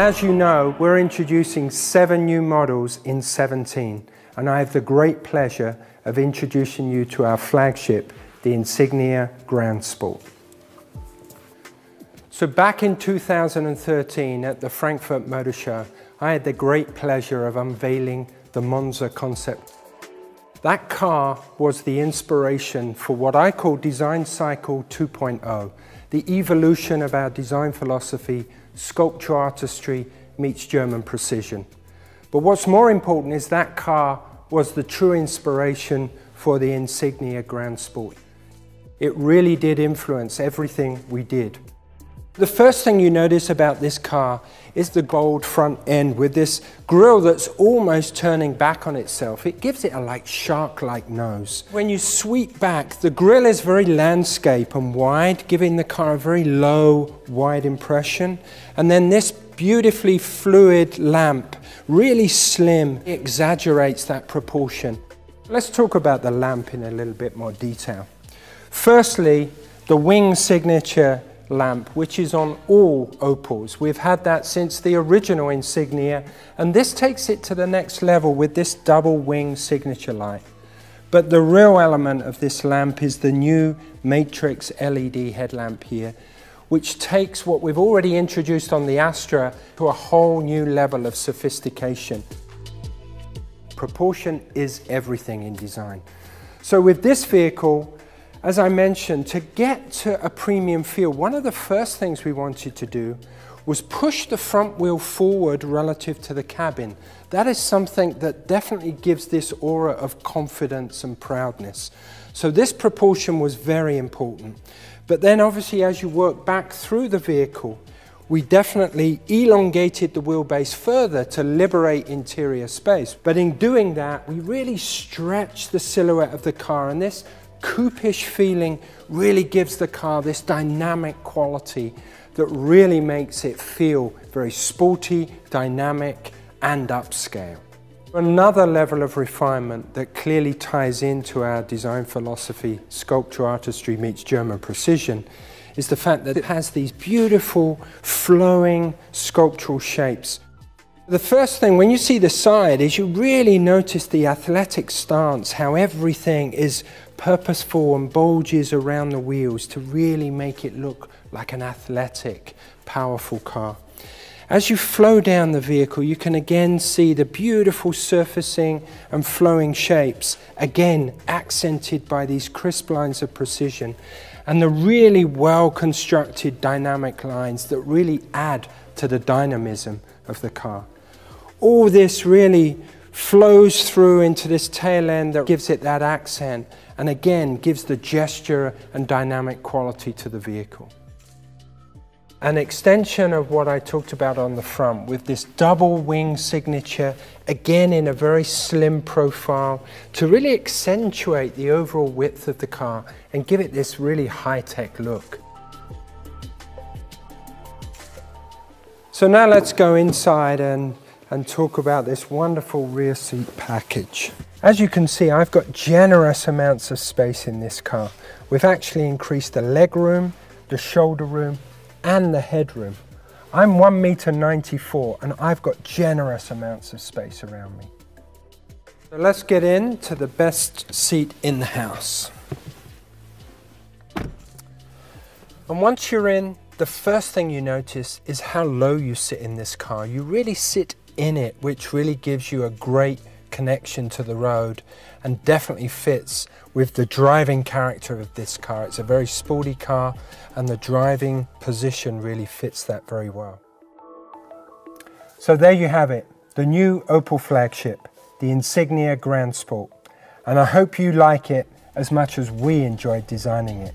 As you know, we're introducing 7 new models in 17, and I have the great pleasure of introducing you to our flagship, the Insignia Grand Sport. So back in 2013 at the Frankfurt Motor Show, I had the great pleasure of unveiling the Monza concept. That car was the inspiration for what I call Design Cycle 2.0, the evolution of our design philosophy, sculpture artistry meets German precision. But what's more important is that car was the true inspiration for the Insignia Grand Sport. It really did influence everything we did. The first thing you notice about this car is the gold front end with this grille that's almost turning back on itself. It gives it a shark-like nose. When you sweep back, the grille is very landscape and wide, giving the car a very low, wide impression. And then this beautifully fluid lamp, really slim, exaggerates that proportion. Let's talk about the lamp in a little bit more detail. Firstly, the wing signature lamp, which is on all Opels. We've had that since the original Insignia, and this takes it to the next level with this double wing signature light. But the real element of this lamp is the new Matrix LED headlamp here, which takes what we've already introduced on the Astra to a whole new level of sophistication. Proportion is everything in design. So with this vehicle, as I mentioned, to get to a premium feel, one of the first things we wanted to do was push the front wheel forward relative to the cabin. That is something that definitely gives this aura of confidence and proudness. So this proportion was very important. But then obviously as you work back through the vehicle, we definitely elongated the wheelbase further to liberate interior space. But in doing that, we really stretched the silhouette of the car, and this coupe-ish feeling really gives the car this dynamic quality that really makes it feel very sporty, dynamic, and upscale. Another level of refinement that clearly ties into our design philosophy, sculpture artistry meets German precision, is the fact that it has these beautiful, flowing sculptural shapes. The first thing, when you see the side, is you really notice the athletic stance, how everything is purposeful and bulges around the wheels to really make it look like an athletic, powerful car. As you flow down the vehicle, you can again see the beautiful surfacing and flowing shapes, again accented by these crisp lines of precision, and the really well-constructed dynamic lines that really add to the dynamism of the car. All this really flows through into this tail end that gives it that accent, and again gives the gesture and dynamic quality to the vehicle. An extension of what I talked about on the front with this double wing signature, again in a very slim profile, to really accentuate the overall width of the car and give it this really high-tech look. So now let's go inside and talk about this wonderful rear seat package. As you can see, I've got generous amounts of space in this car. We've actually increased the leg room, the shoulder room, and the headroom. I'm 1.94 m and I've got generous amounts of space around me. So let's get into the best seat in the house. And once you're in, the first thing you notice is how low you sit in this car. You really sit in it, which really gives you a great connection to the road and definitely fits with the driving character of this car. It's a very sporty car and the driving position really fits that very well. So there you have it, the new Opel flagship, the Insignia Grand Sport. And I hope you like it as much as we enjoyed designing it.